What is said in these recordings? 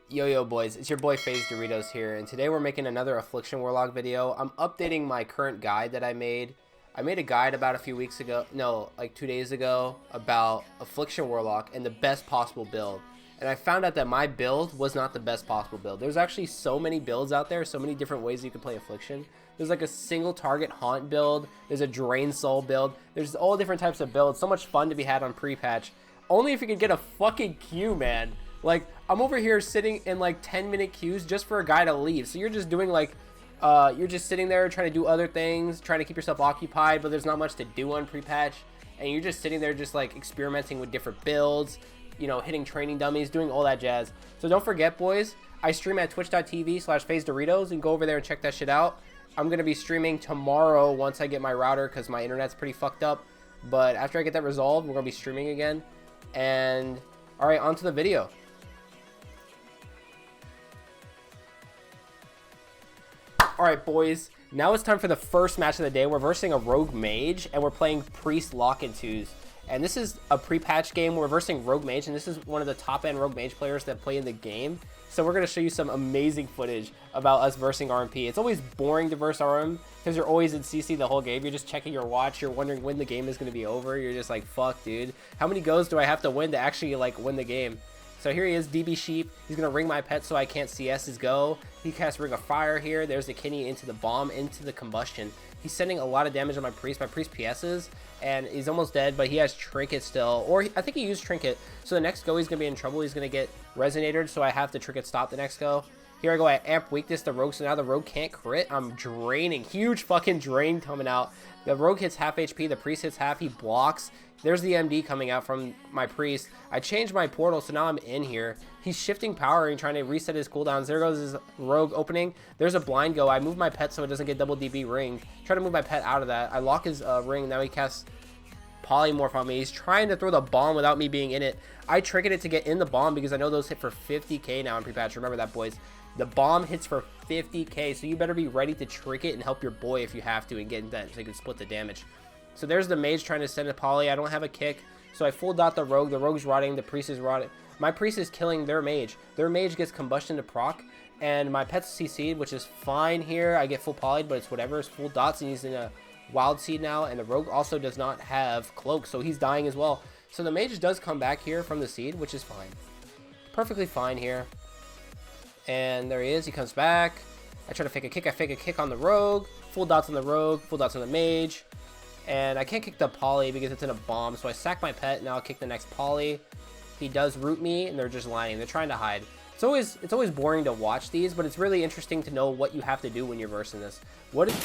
Yo boys, it's your boy Fazedoritos here, and today we're making another Affliction Warlock video. I'm updating my current guide that I made. I made a guide about a few weeks ago, no, like 2 days ago, about Affliction Warlock and the best possible build. And I found out that my build was not the best possible build. There's actually so many builds out there, so many different ways you can play Affliction. There's like a single target haunt build, there's a drain soul build, there's all different types of builds. So much fun to be had on pre-patch. Only if you could get a fucking queue, man. Like, I'm over here sitting in like 10-minute queues just for a guy to leave. So you're just doing like, you're just sitting there trying to do other things, trying to keep yourself occupied, but there's not much to do on pre-patch. And you're just sitting there just like experimenting with different builds, you know, hitting training dummies, doing all that jazz. So don't forget, boys, I stream at twitch.tv/Fazedoritos, and go over there and check that shit out. I'm going to be streaming tomorrow once I get my router because my internet's pretty fucked up. But after I get that resolved, we're going to be streaming again. And, alright, on to the video. Alright, boys, now it's time for the first match of the day. We're versing a rogue mage, and we're playing priest lock-in-twos. And this is a pre-patch game. We're versing rogue mage, and this is one of the top-end rogue mage players that play in the game. So we're going to show you some amazing footage about us versing RMP. It's always boring to verse RM because you're always in CC the whole game. You're just checking your watch. You're wondering when the game is going to be over. You're just like, fuck, dude. How many goes do I have to win to actually, like, win the game? So here he is, DB Sheep. He's going to ring my pet so I can't CS his go. He casts Ring of Fire here. There's the Kinney into the bomb, into the combustion. He's sending a lot of damage on my priest. My priest PS's, and he's almost dead, but he has Trinket still. Or I think he used Trinket. So the next go, he's going to be in trouble. He's going to get Resonated, so I have to Trinket stop the next go. Here I go, I amp weakness the rogue, so now the rogue can't crit. I'm draining. Huge fucking drain coming out. The rogue hits half HP, the priest hits half, he blocks. There's the MD coming out from my priest. I changed my portal, so now I'm in here. He's shifting power and trying to reset his cooldowns. There goes his rogue opening. There's a blind go. I move my pet so it doesn't get double DB ringed. Try to move my pet out of that. I lock his ring. Now he casts Polymorph on me. He's trying to throw the bomb without me being in it. I triggered it to get in the bomb because I know those hit for 50k now in pre-patch. Remember that, boys. The bomb hits for 50k, so you better be ready to trick it and help your boy if you have to and get in that so you can split the damage. So there's the mage trying to send a poly. I don't have a kick, so I full dot the rogue. The rogue's rotting. The priest is rotting. My priest is killing their mage. Their mage gets combustion to proc, and my pet's CC'd, which is fine here. I get full polyed, but it's whatever. It's full dots, and he's in a wild seed now, and the rogue also does not have cloak, so he's dying as well. So the mage does come back here from the seed, which is fine. Perfectly fine here. And there he is. He comes back. I try to fake a kick. I fake a kick on the rogue. Full dots on the rogue. Full dots on the mage. And I can't kick the poly because it's in a bomb. So I sack my pet. Now I'll kick the next poly. He does root me, and they're just lying. They're trying to hide. It's always boring to watch these, but it's really interesting to know what you have to do when you're versing this. What is...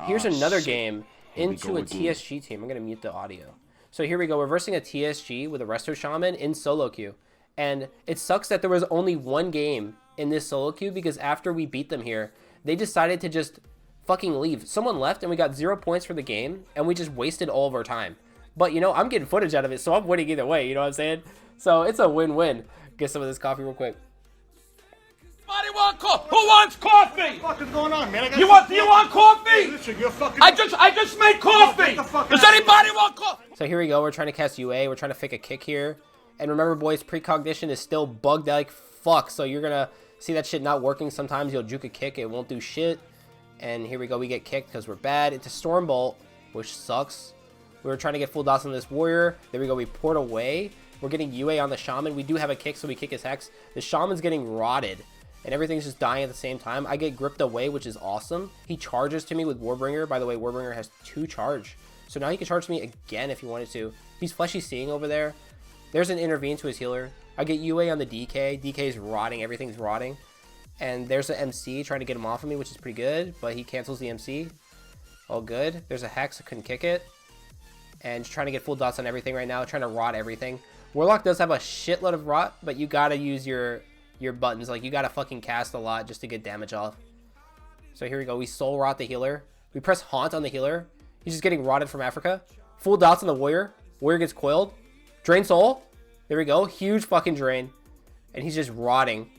Here's another game into a TSG team. I'm going to mute the audio. So here we go. We're versing a TSG with a Resto Shaman in solo queue. And it sucks that there was only one game in this solo queue because after we beat them here, they decided to just fucking leave. Someone left and we got 0 points for the game and we just wasted all of our time. But, you know, I'm getting footage out of it, so I'm winning either way. You know what I'm saying? So it's a win-win. Get some of this coffee real quick. Anybody want coffee? Who wants coffee? What the fuck is going on, man? Do you want coffee? Listen, you're fucking... I just made coffee. Does anybody want coffee? So here we go. We're trying to cast UA. We're trying to fake a kick here. And remember, boys, precognition is still bugged like fuck. So you're going to see that shit not working. Sometimes you'll juke a kick. It won't do shit. And here we go. We get kicked because we're bad. It's a Stormbolt, which sucks. We were trying to get full dots on this warrior. There we go. We port away. We're getting UA on the shaman. We do have a kick, so we kick his hex. The shaman's getting rotted. And everything's just dying at the same time. I get gripped away, which is awesome. He charges to me with Warbringer. By the way, Warbringer has 2 charge. So now he can charge me again if he wanted to. He's Fleshy Seeing over there. There's an intervene to his healer. I get UA on the DK. DK's rotting. Everything's rotting. And there's an MC trying to get him off of me, which is pretty good. But he cancels the MC. All good. There's a Hex. I couldn't kick it. And just trying to get full dots on everything right now. Trying to rot everything. Warlock does have a shitload of rot, but you gotta use your buttons. Like, you gotta fucking cast a lot just to get damage off. So here we go. We soul rot the healer. We press haunt on the healer. He's just getting rotted from Africa. Full dots on the warrior. Warrior gets coiled. Drain soul. There we go. Huge fucking drain. And he's just rotting.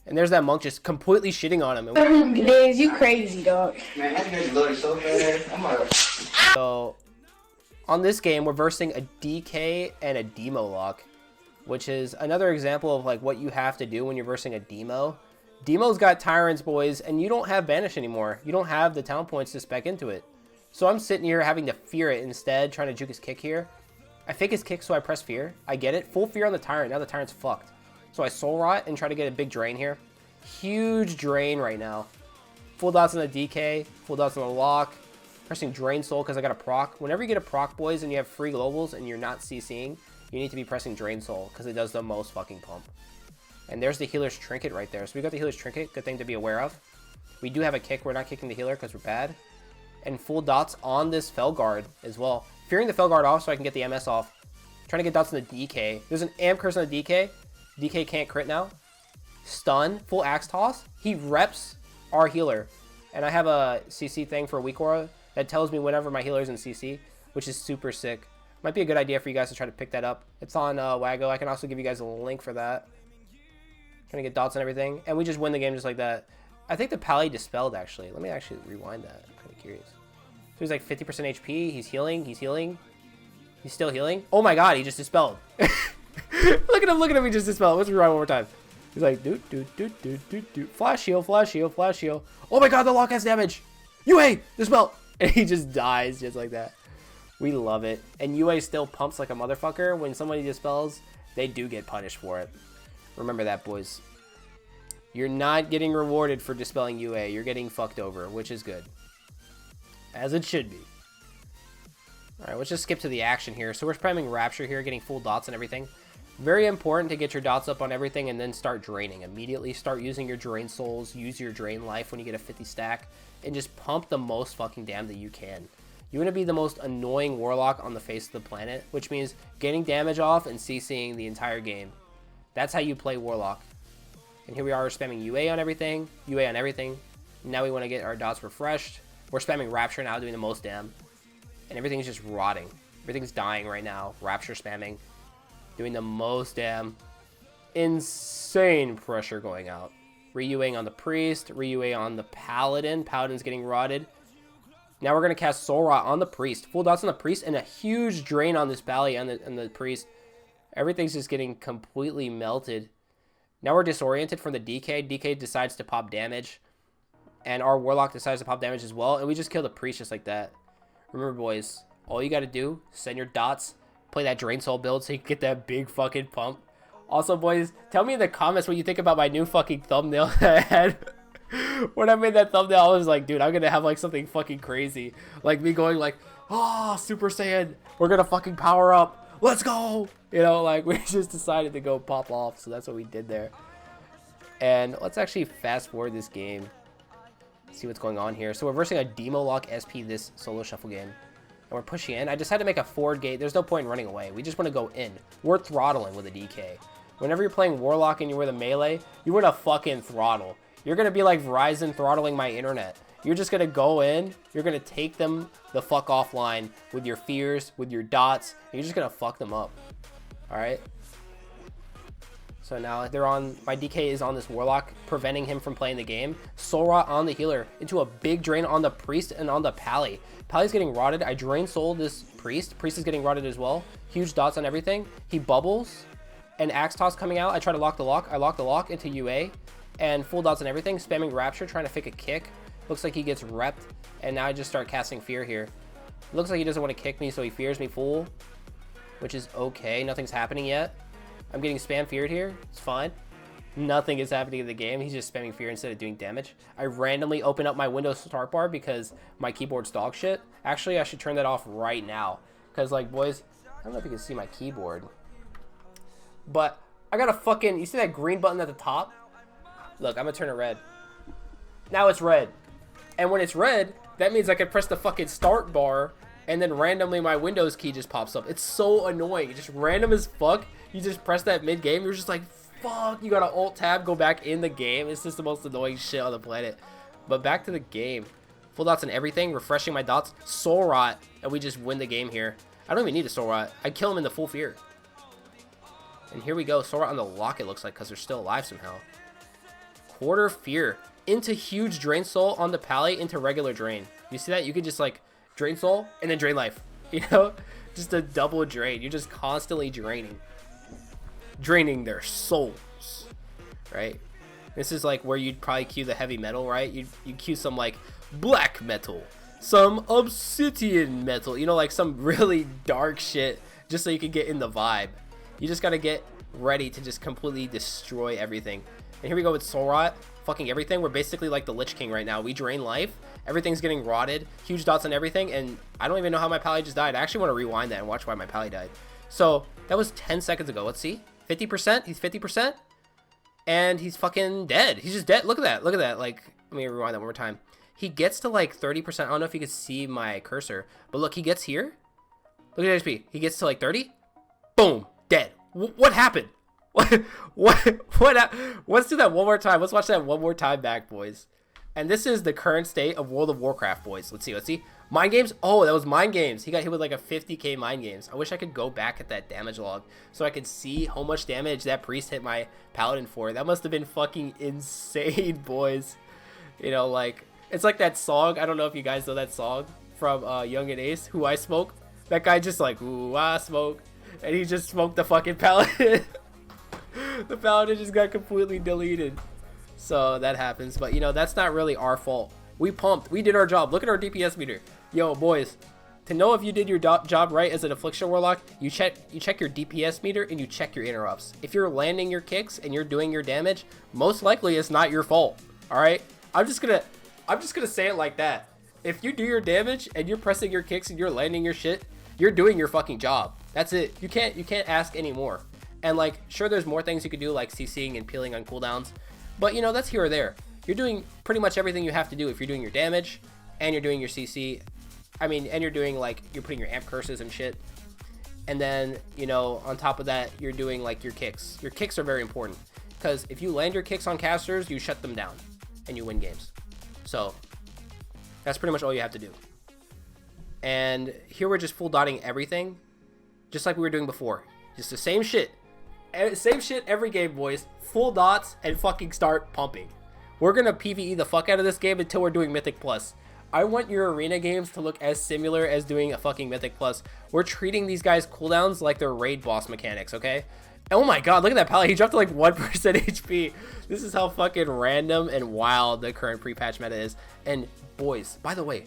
And there's that monk just completely shitting on him. Liz, you crazy, dog. Man, that nigga loaded so fast. I'm like... So On this game, we're versing a DK and a Demo lock, which is another example of like what you have to do when you're versing a Demo. Demo's got Tyrants, boys, and you don't have Banish anymore. You don't have the talent points to spec into it. So I'm sitting here having to fear it instead, trying to juke his kick here. I fake his kick, so I press fear. I get it. Full fear on the Tyrant. Now the Tyrant's fucked. So I soul rot and try to get a big drain here. Huge drain right now. Full dots on the DK, full dots on the lock. Pressing drain soul because I got a proc. Whenever you get a proc, boys, and you have free globals and you're not CCing, you need to be pressing drain soul because it does the most fucking pump. And there's the healer's trinket right there. So we got the healer's trinket. Good thing to be aware of. We do have a kick. We're not kicking the healer because we're bad. And full dots on this Felguard as well. Fearing the Felguard off so I can get the MS off. Trying to get dots on the DK. There's an amp curse on the DK. DK can't crit now. Stun. Full axe toss. He reps our healer. And I have a CC thing for weak aura that tells me whenever my healer's in CC, which is super sick. Might be a good idea for you guys to try to pick that up. It's on Wago. I can also give you guys a link for that. Trying to get dots and everything. And we just win the game just like that. I think the Pally dispelled, actually. Let me actually rewind that. I'm kind of curious. So he's like 50% HP. He's healing. He's healing. He's still healing. Oh my god, he just dispelled. Look at him. Look at him. He just dispelled. Let's rewind one more time. He's like, doot, doot, doot, doot, doot, doot. Flash heal, flash heal, flash heal. Oh my god, the lock has damage. UA, dispel. And he just dies just like that. We love it. And UA still pumps like a motherfucker. When somebody dispels, they do get punished for it. Remember that, boys. You're not getting rewarded for dispelling UA. You're getting fucked over, which is good. As it should be. Alright, let's just skip to the action here. So we're spamming Rapture here, getting full dots and everything. Very important to get your dots up on everything and then start draining. Immediately start using your drain souls, use your drain life when you get a 50 stack, and just pump the most fucking damn that you can. You want to be the most annoying warlock on the face of the planet, which means getting damage off and CCing the entire game. That's how you play warlock. And here we are spamming UA on everything, UA on everything. Now we want to get our dots refreshed. We're spamming Rapture now, doing the most dam. And everything's just rotting. Everything's dying right now. Rapture spamming. Doing the most damn. Insane pressure going out. Re-UAing on the Priest. Re-UA on the Paladin. Paladin's getting rotted. Now we're going to cast Soul Rot on the Priest. Full dots on the Priest. And a huge drain on this Bally and the Priest. Everything's just getting completely melted. Now we're disoriented from the DK. DK decides to pop damage. And our Warlock decides to pop damage as well. And we just kill the Priest just like that. Remember, boys. All you got to do, send your dots. Play that Drain Soul build so you can get that big fucking pump. Also, boys, tell me in the comments what you think about my new fucking thumbnail that I had. When I made that thumbnail, I was like, dude, I'm gonna have like something fucking crazy. Like me going like, oh, Super Saiyan, we're gonna fucking power up. Let's go. You know, like we just decided to go pop off. So that's what we did there. And let's actually fast forward this game. See what's going on here. So we're versing a Demo Lock SP this solo shuffle game. And we're pushing in. I decided to make a forward gate. There's no point in running away. We just want to go in. We're throttling with a DK. Whenever you're playing Warlock and you're with a melee, you want to fucking throttle. You're going to be like Verizon throttling my internet. You're just going to go in. You're going to take them the fuck offline with your fears, with your dots. And you're just going to fuck them up. Alright? So now they're on, my DK is on this Warlock, preventing him from playing the game. Soul Rot on the healer into a big drain on the Priest and on the Pally. Pally's getting rotted. I drain soul this Priest. Priest is getting rotted as well. Huge dots on everything. He bubbles. And Axe Toss coming out. I try to lock the lock. I lock the lock into UA. And full dots on everything. Spamming Rapture, trying to fake a kick. Looks like he gets repped. And now I just start casting Fear here. Looks like he doesn't want to kick me, so he fears me full. Which is okay. Nothing's happening yet. I'm getting spam feared here. It's fine. Nothing is happening in the game. He's just spamming fear instead of doing damage. I randomly open up my Windows start bar because my keyboard's dog shit. Actually, I should turn that off right now. Because, like, boys, I don't know if you can see my keyboard. But I got a fucking... You see that green button at the top? Look, I'm going to turn it red. Now it's red. And when it's red, that means I can press the fucking start bar and then randomly my Windows key just pops up. It's so annoying. It's just random as fuck. You just press that mid-game. You're just like, fuck. You gotta alt-tab, go back in the game. It's just the most annoying shit on the planet. But back to the game. Full dots and everything. Refreshing my dots. Soul Rot. And we just win the game here. I don't even need a Soul Rot. I kill him in the full fear. And here we go. Soul Rot on the lock, it looks like, because they're still alive somehow. Quarter fear. Into huge Drain Soul on the Pally into regular Drain. You see that? You could just, like, Drain Soul and then Drain Life. You know? Just a double drain. You're just constantly draining their souls, right? This is like where you'd probably cue the heavy metal, right? You'd cue some like black metal, some obsidian metal, you know, like some really dark shit, just so you can get in the vibe. You just gotta get ready to just completely destroy everything. And here we go with Soul Rot, fucking everything. We're basically like the Lich King right now. We drain life, everything's getting rotted, huge dots on everything, and I don't even know how my pally just died. I actually want to rewind that and watch why my pally died. So that was 10 seconds ago. Let's see, 50%. He's 50%, and he's fucking dead. He's just dead. Look at that. Look at that. Like, let me rewind that one more time. He gets to like 30%. I don't know if you can see my cursor, but look, he gets here. Look at HP. He gets to like 30. Boom, dead. What happened? What? Let's do that one more time. Let's watch that one more time back, boys. And this is the current state of World of Warcraft, boys. Let's see. Mind games. Oh, that was mind games. He got hit with like a 50k mind games. I wish I could go back at that damage log so I could see how much damage that priest hit my paladin for. That must have been fucking insane, boys. You know, like, it's like that song. I don't know if you guys know that song from Young and Ace, Who I Smoke. That guy just like, ooh, I smoke. And he just smoked the fucking paladin. The paladin just got completely deleted. So that happens. But, you know, that's not really our fault. We pumped. We did our job. Look at our DPS meter. Yo, boys. To know if you did your job right as an Affliction Warlock, you check your DPS meter and you check your interrupts. If you're landing your kicks and you're doing your damage, most likely it's not your fault. Alright? I'm just gonna say it like that. If you do your damage and you're pressing your kicks and you're landing your shit, you're doing your fucking job. That's it. You can't ask any more. And like, sure, there's more things you could do, like CCing and peeling on cooldowns, but you know, that's here or there. You're doing pretty much everything you have to do if you're doing your damage and you're doing your CC. I mean, and you're doing like, you're putting your amp curses and shit. And then, you know, on top of that, you're doing like your kicks. Your kicks are very important because if you land your kicks on casters, you shut them down and you win games. So that's pretty much all you have to do. And here we're just full dotting everything, just like we were doing before. Just the same shit. Same shit every game, boys. Full dots and fucking start pumping. We're gonna PvE the fuck out of this game until we're doing Mythic Plus. I want your arena games to look as similar as doing a fucking Mythic Plus. We're treating these guys' cooldowns like they're raid boss mechanics, okay? Oh my god, look at that pally. He dropped to like 1% HP. This is how fucking random and wild the current pre-patch meta is. And boys, by the way,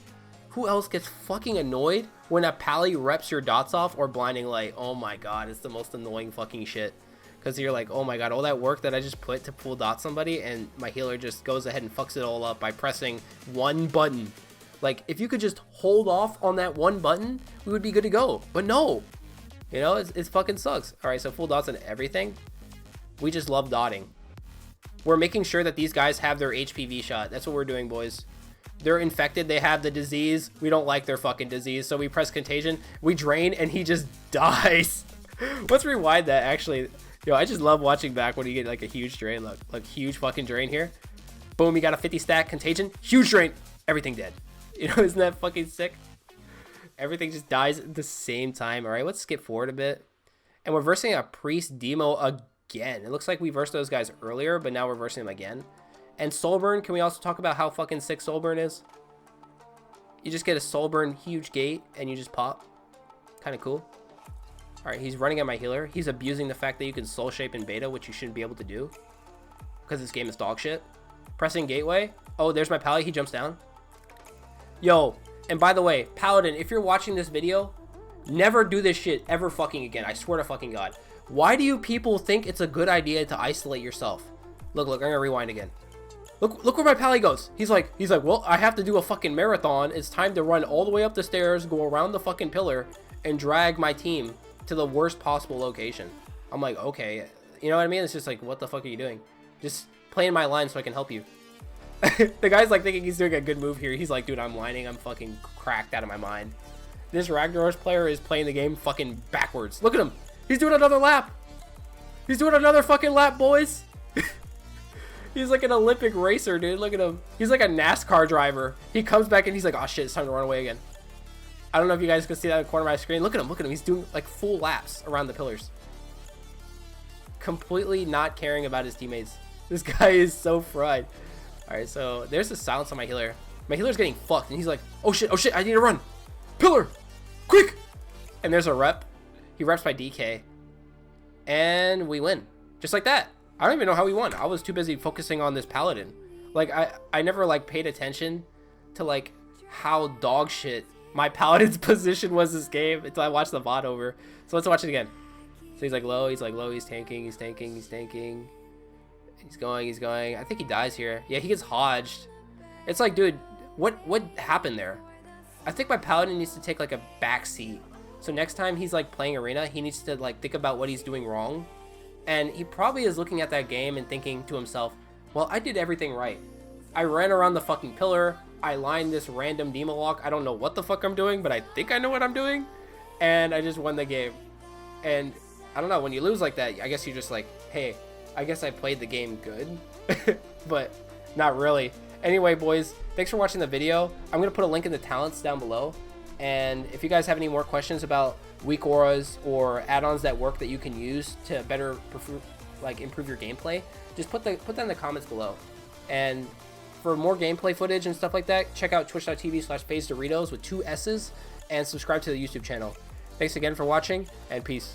who else gets fucking annoyed when a pally reps your dots off or blinding light? Oh my god, it's the most annoying fucking shit. Because you're like, oh my god, all that work that I just put to full dot somebody, and my healer just goes ahead and fucks it all up by pressing one button. Like, if you could just hold off on that one button, we would be good to go. But no, you know, it fucking sucks. All right, so full dots on everything. We just love dotting. We're making sure that these guys have their HPV shot. That's what we're doing, boys. They're infected. They have the disease. We don't like their fucking disease. So we press contagion. We drain, and he just dies. Let's rewind that, actually. Yo, I just love watching back when you get like a huge drain. Look, huge fucking drain here. Boom, you got a 50 stack contagion. Huge drain. Everything dead. You know, isn't that fucking sick? Everything just dies at the same time. All right, let's skip forward a bit. And we're versing a priest demo again. It looks like we versed those guys earlier, but now we're versing them again. And Soulburn, can we also talk about how fucking sick Soulburn is? You just get a Soulburn huge gate and you just pop. Kind of cool. Alright, he's running at my healer. He's abusing the fact that you can soul shape in beta, which you shouldn't be able to do. Because this game is dog shit. Pressing gateway. Oh, there's my pally. He jumps down. Yo, and by the way, Paladin, if you're watching this video, never do this shit ever fucking again. I swear to fucking God. Why do you people think it's a good idea to isolate yourself? Look, I'm gonna rewind again. Look where my pally goes. He's like, well, I have to do a fucking marathon. It's time to run all the way up the stairs, go around the fucking pillar, and drag my team to the worst possible location. I'm like, okay, you know what I mean? It's just like, what the fuck are you doing? Just play in my line so I can help you. The guy's like thinking he's doing a good move here. He's like, dude, I'm lining. I'm fucking cracked out of my mind. This Ragnaros player is playing the game fucking backwards. Look at him. He's doing another lap. He's doing another fucking lap, boys. He's like an Olympic racer, dude. Look at him. He's like a NASCAR driver. He comes back and he's like, oh shit, it's time to run away again. I don't know if you guys can see that in the corner of my screen. Look at him. He's doing like full laps around the pillars. Completely not caring about his teammates. This guy is so fried. Alright, so there's the silence on my healer. My healer's getting fucked and he's like, oh shit, I need to run. Pillar! Quick! And there's a rep. He reps by DK. And we win. Just like that. I don't even know how we won. I was too busy focusing on this paladin. Like, I never, like, paid attention to, like, how dog shit my paladin's position was this game until I watched the VOD over. So let's watch it again. So he's, like, low. He's, like, low. He's tanking. He's tanking. He's tanking. He's going. He's going. I think he dies here. Yeah, he gets hodged. It's like, dude, what happened there? I think my paladin needs to take, like, a back seat. So next time he's, like, playing arena, he needs to, like, think about what he's doing wrong. And he probably is looking at that game and thinking to himself, well, I did everything right. I ran around the fucking pillar. I lined this random Demo lock. I don't know what the fuck I'm doing, but I think I know what I'm doing. And I just won the game. And I don't know, when you lose like that, I guess you're just like, hey, I guess I played the game good. But not really. Anyway, boys, thanks for watching the video. I'm going to put a link in the talents down below. And if you guys have any more questions about weak auras or add-ons that work that you can use to better improve your gameplay, just put that in the comments below. And for more gameplay footage and stuff like that, check out twitch.tv/Fazedoritos with 2 S's and subscribe to the YouTube channel. Thanks again for watching, and peace.